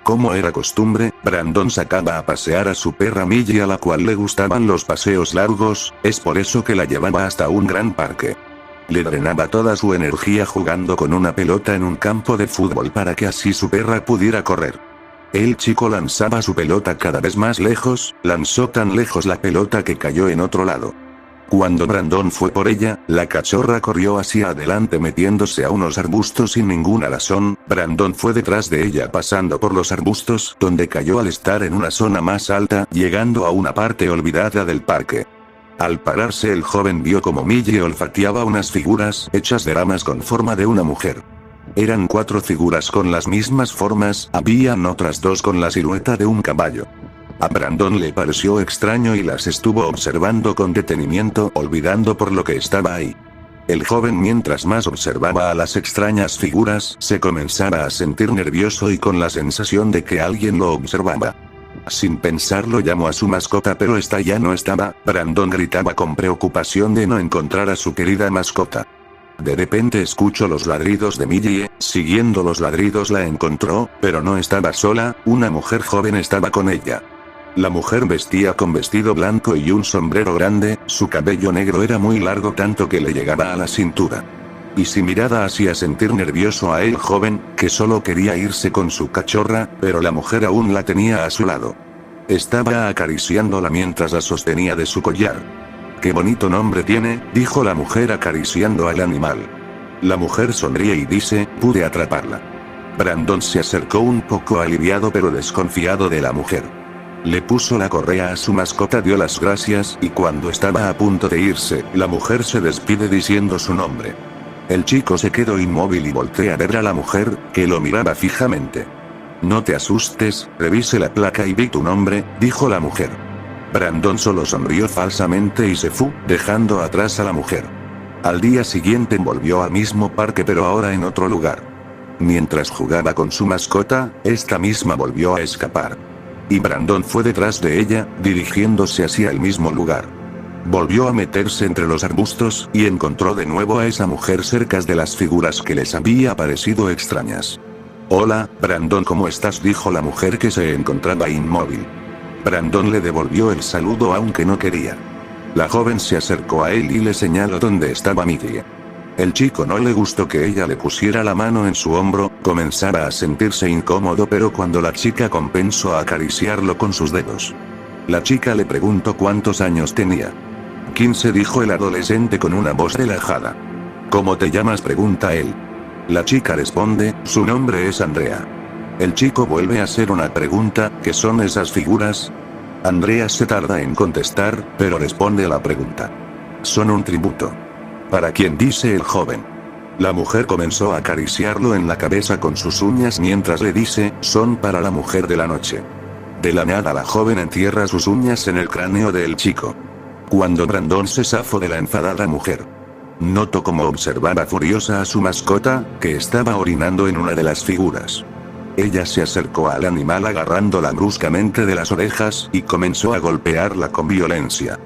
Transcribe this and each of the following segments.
Como era costumbre, Brandon sacaba a pasear a su perra Millie, a la cual le gustaban los paseos largos, es por eso que la llevaba hasta un gran parque. Le drenaba toda su energía jugando con una pelota en un campo de fútbol para que así su perra pudiera correr. El chico lanzaba su pelota cada vez más lejos, lanzó tan lejos la pelota que cayó en otro lado. Cuando Brandon fue por ella, la cachorra corrió hacia adelante metiéndose a unos arbustos sin ninguna razón. Brandon fue detrás de ella pasando por los arbustos, donde cayó al estar en una zona más alta, llegando a una parte olvidada del parque. Al pararse, el joven vio como Millie olfateaba unas figuras hechas de ramas con forma de una mujer. Eran 4 figuras con las mismas formas, habían otras 2 con la silueta de un caballo. A Brandon le pareció extraño y las estuvo observando con detenimiento, olvidando por lo que estaba ahí. El joven, mientras más observaba a las extrañas figuras, se comenzaba a sentir nervioso y con la sensación de que alguien lo observaba. Sin pensarlo llamó a su mascota, pero esta ya no estaba. Brandon gritaba con preocupación de no encontrar a su querida mascota. De repente escuchó los ladridos de Millie, siguiendo los ladridos la encontró, pero no estaba sola, una mujer joven estaba con ella. La mujer vestía con vestido blanco y un sombrero grande, su cabello negro era muy largo tanto que le llegaba a la cintura. Y si mirada hacía sentir nervioso a el joven, que solo quería irse con su cachorra, pero la mujer aún la tenía a su lado. Estaba acariciándola mientras la sostenía de su collar. «Qué bonito nombre tiene», dijo la mujer acariciando al animal. La mujer sonríe y dice, «Pude atraparla». Brandon se acercó un poco aliviado pero desconfiado de la mujer. Le puso la correa a su mascota, dio las gracias, y cuando estaba a punto de irse, la mujer se despide diciendo su nombre. El chico se quedó inmóvil y volteó a ver a la mujer, que lo miraba fijamente. «No te asustes, revise la placa y vi tu nombre», dijo la mujer. Brandon solo sonrió falsamente y se fue, dejando atrás a la mujer. Al día siguiente volvió al mismo parque, pero ahora en otro lugar. Mientras jugaba con su mascota, esta misma volvió a escapar. Y Brandon fue detrás de ella, dirigiéndose hacia el mismo lugar. Volvió a meterse entre los arbustos, y encontró de nuevo a esa mujer cerca de las figuras que les había parecido extrañas. «Hola, Brandon, ¿cómo estás?», dijo la mujer, que se encontraba inmóvil. Brandon le devolvió el saludo aunque no quería. La joven se acercó a él y le señaló dónde estaba Millie. El chico no le gustó que ella le pusiera la mano en su hombro, comenzaba a sentirse incómodo, pero cuando la chica comenzó a acariciarlo con sus dedos. La chica le preguntó cuántos años tenía. 15, dijo el adolescente con una voz relajada. ¿Cómo te llamas?, pregunta él. La chica responde, su nombre es Andrea. El chico vuelve a hacer una pregunta, ¿qué son esas figuras? Andrea se tarda en contestar, pero responde a la pregunta. Son un tributo. ¿Para quién?, dice el joven. La mujer comenzó a acariciarlo en la cabeza con sus uñas mientras le dice, son para la mujer de la noche. De la nada la joven entierra sus uñas en el cráneo del chico. Cuando Brandon se zafó de la enfadada mujer, notó cómo observaba furiosa a su mascota, que estaba orinando en una de las figuras. Ella se acercó al animal agarrándola bruscamente de las orejas, y comenzó a golpearla con violencia.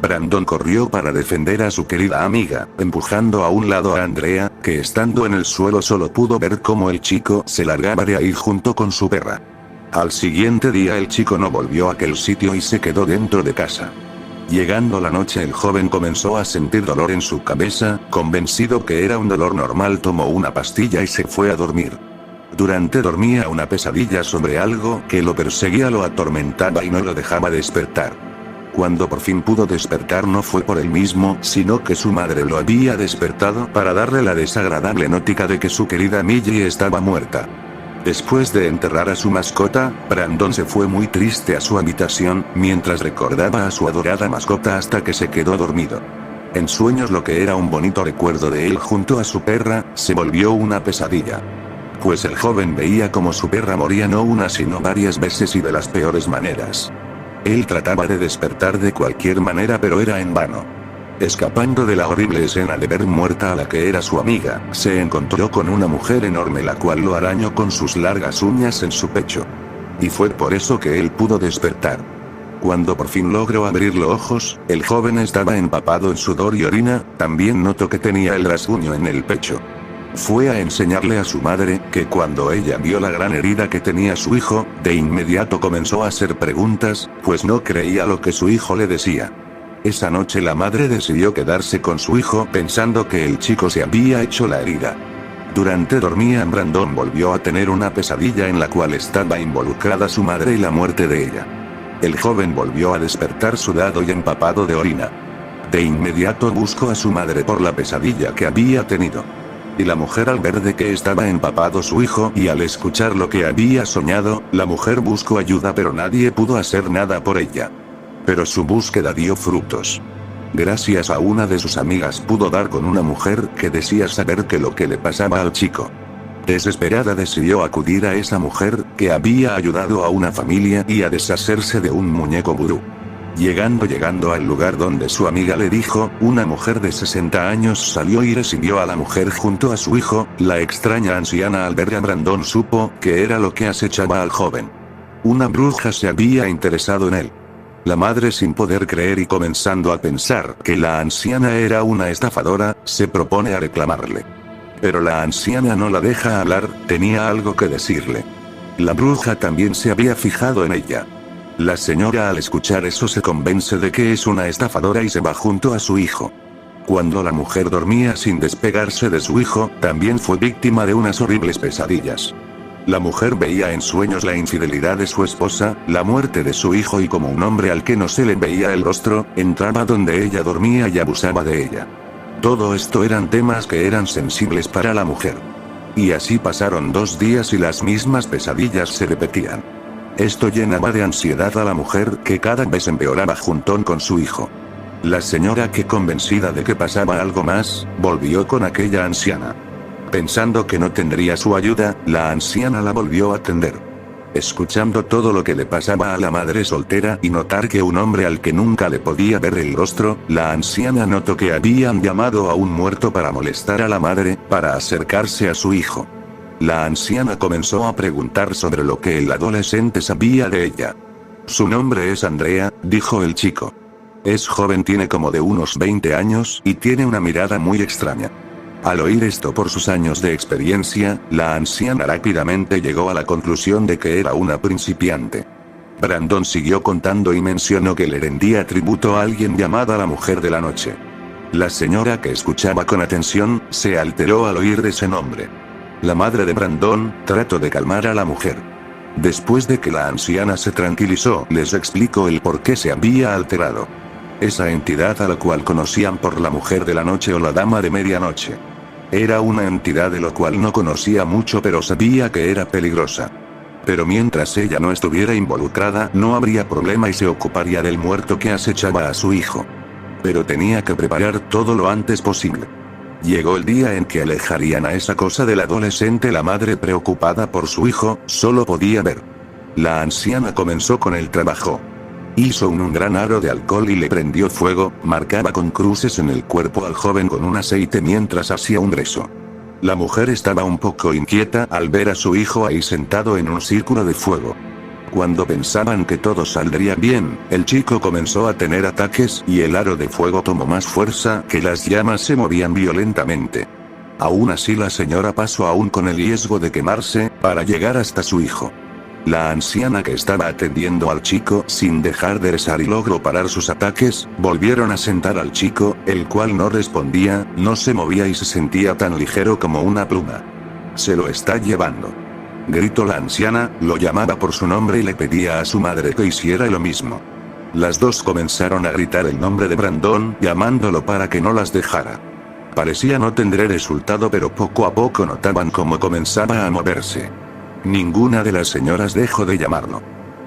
Brandon corrió para defender a su querida amiga, empujando a un lado a Andrea, que estando en el suelo solo pudo ver cómo el chico se largaba de ahí junto con su perra. Al siguiente día el chico no volvió a aquel sitio y se quedó dentro de casa. Llegando la noche, el joven comenzó a sentir dolor en su cabeza, convencido que era un dolor normal tomó una pastilla y se fue a dormir. Durante dormía una pesadilla sobre algo que lo perseguía, lo atormentaba y no lo dejaba despertar. Cuando por fin pudo despertar no fue por él mismo, sino que su madre lo había despertado para darle la desagradable noticia de que su querida Millie estaba muerta. Después de enterrar a su mascota, Brandon se fue muy triste a su habitación, mientras recordaba a su adorada mascota hasta que se quedó dormido. En sueños lo que era un bonito recuerdo de él junto a su perra, se volvió una pesadilla. Pues el joven veía como su perra moría no una sino varias veces y de las peores maneras. Él trataba de despertar de cualquier manera pero era en vano. Escapando de la horrible escena de ver muerta a la que era su amiga, se encontró con una mujer enorme la cual lo arañó con sus largas uñas en su pecho. Y fue por eso que él pudo despertar. Cuando por fin logró abrir los ojos, el joven estaba empapado en sudor y orina, también notó que tenía el rasguño en el pecho. Fue a enseñarle a su madre, que cuando ella vio la gran herida que tenía su hijo, de inmediato comenzó a hacer preguntas, pues no creía lo que su hijo le decía. Esa noche la madre decidió quedarse con su hijo pensando que el chico se había hecho la herida. Durante dormía Brandon volvió a tener una pesadilla en la cual estaba involucrada su madre y la muerte de ella. El joven volvió a despertar sudado y empapado de orina. De inmediato buscó a su madre por la pesadilla que había tenido. Y la mujer, al ver de que estaba empapado su hijo y al escuchar lo que había soñado, la mujer buscó ayuda pero nadie pudo hacer nada por ella. Pero su búsqueda dio frutos. Gracias a una de sus amigas pudo dar con una mujer que decía saber qué lo que le pasaba al chico. Desesperada decidió acudir a esa mujer, que había ayudado a una familia y a deshacerse de un muñeco vudú. Llegando al lugar donde su amiga le dijo, una mujer de 60 años salió y recibió a la mujer junto a su hijo. La extraña anciana al ver a Brandon supo que era lo que acechaba al joven. Una bruja se había interesado en él. La madre, sin poder creer y comenzando a pensar que la anciana era una estafadora, se propone a reclamarle. Pero la anciana no la deja hablar, tenía algo que decirle. La bruja también se había fijado en ella. La señora, al escuchar eso, se convence de que es una estafadora y se va junto a su hijo. Cuando la mujer dormía sin despegarse de su hijo, también fue víctima de unas horribles pesadillas. La mujer veía en sueños la infidelidad de su esposa, la muerte de su hijo y como un hombre al que no se le veía el rostro, entraba donde ella dormía y abusaba de ella. Todo esto eran temas que eran sensibles para la mujer. Y así pasaron 2 días y las mismas pesadillas se repetían. Esto llenaba de ansiedad a la mujer, que cada vez empeoraba junto con su hijo. La señora, que convencida de que pasaba algo más, volvió con aquella anciana. Pensando que no tendría su ayuda, la anciana la volvió a atender. Escuchando todo lo que le pasaba a la madre soltera y notar que un hombre al que nunca le podía ver el rostro, la anciana notó que habían llamado a un muerto para molestar a la madre, para acercarse a su hijo. La anciana comenzó a preguntar sobre lo que el adolescente sabía de ella. Su nombre es Andrea, dijo el chico. Es joven, tiene como de unos 20 años, y tiene una mirada muy extraña. Al oír esto por sus años de experiencia, la anciana rápidamente llegó a la conclusión de que era una principiante. Brandon siguió contando y mencionó que le rendía tributo a alguien llamada la mujer de la noche. La señora, que escuchaba con atención, se alteró al oír de ese nombre. La madre de Brandon trató de calmar a la mujer. Después de que la anciana se tranquilizó, les explicó el por qué se había alterado. Esa entidad, a la cual conocían por la mujer de la noche o la dama de medianoche. Era una entidad de la cual no conocía mucho, pero sabía que era peligrosa. Pero mientras ella no estuviera involucrada, no habría problema y se ocuparía del muerto que acechaba a su hijo. Pero tenía que preparar todo lo antes posible. Llegó el día en que alejarían a esa cosa del adolescente. La madre, preocupada por su hijo, solo podía ver. La anciana comenzó con el trabajo. Hizo un gran aro de alcohol y le prendió fuego, marcaba con cruces en el cuerpo al joven con un aceite mientras hacía un beso. La mujer estaba un poco inquieta al ver a su hijo ahí sentado en un círculo de fuego. Cuando pensaban que todo saldría bien, el chico comenzó a tener ataques y el aro de fuego tomó más fuerza, que las llamas se movían violentamente. Aún así, la señora pasó aún con el riesgo de quemarse, para llegar hasta su hijo. La anciana, que estaba atendiendo al chico sin dejar de rezar y logró parar sus ataques, volvieron a sentar al chico, el cual no respondía, no se movía y se sentía tan ligero como una pluma. Se lo está llevando. Gritó la anciana, lo llamaba por su nombre y le pedía a su madre que hiciera lo mismo. Las dos comenzaron a gritar el nombre de Brandon, llamándolo para que no las dejara. Parecía no tener resultado, pero poco a poco notaban cómo comenzaba a moverse. Ninguna de las señoras dejó de llamarlo.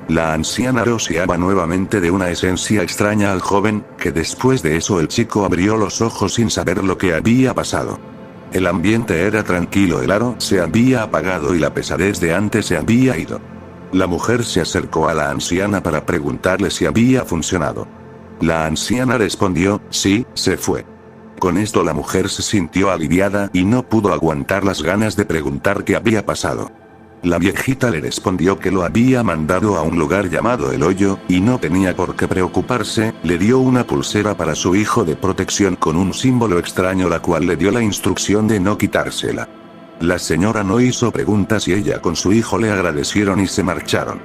La anciana rociaba nuevamente de una esencia extraña al joven, que después de eso el chico abrió los ojos sin saber lo que había pasado. El ambiente era tranquilo, el aro se había apagado y la pesadez de antes se había ido. La mujer se acercó a la anciana para preguntarle si había funcionado. La anciana respondió, sí, se fue. Con esto la mujer se sintió aliviada y no pudo aguantar las ganas de preguntar qué había pasado. La viejita le respondió que lo había mandado a un lugar llamado El Hoyo, y no tenía por qué preocuparse. Le dio una pulsera para su hijo de protección con un símbolo extraño, la cual le dio la instrucción de no quitársela. La señora no hizo preguntas y ella con su hijo le agradecieron y se marcharon.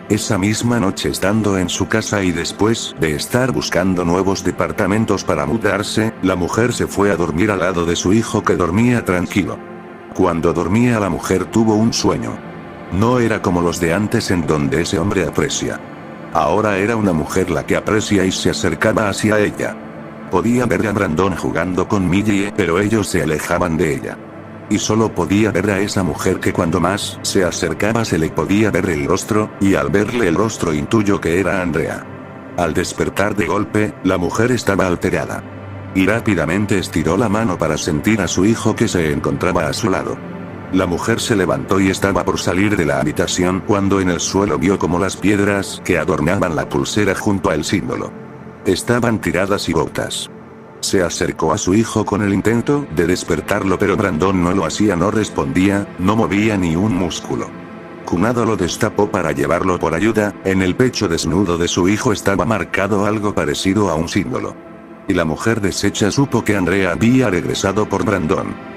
Esa misma noche estando en su casa y después de estar buscando nuevos departamentos para mudarse, la mujer se fue a dormir al lado de su hijo que dormía tranquilo. Cuando dormía la mujer tuvo un sueño. No era como los de antes en donde ese hombre aprecia. Ahora era una mujer la que aprecia y se acercaba hacia ella. Podía ver a Brandon jugando con Millie, pero ellos se alejaban de ella. Y solo podía ver a esa mujer que cuando más se acercaba se le podía ver el rostro, y al verle el rostro intuyó que era Andrea. Al despertar de golpe, la mujer estaba alterada. Y rápidamente estiró la mano para sentir a su hijo que se encontraba a su lado. La mujer se levantó y estaba por salir de la habitación cuando en el suelo vio como las piedras que adornaban la pulsera junto al símbolo estaban tiradas y rotas. Se acercó a su hijo con el intento de despertarlo, pero Brandon no lo hacía, no respondía, no movía ni un músculo. Cunado lo destapó para llevarlo por ayuda. En el pecho desnudo de su hijo estaba marcado algo parecido a un símbolo. Y la mujer deshecha supo que Andrea había regresado por Brandon.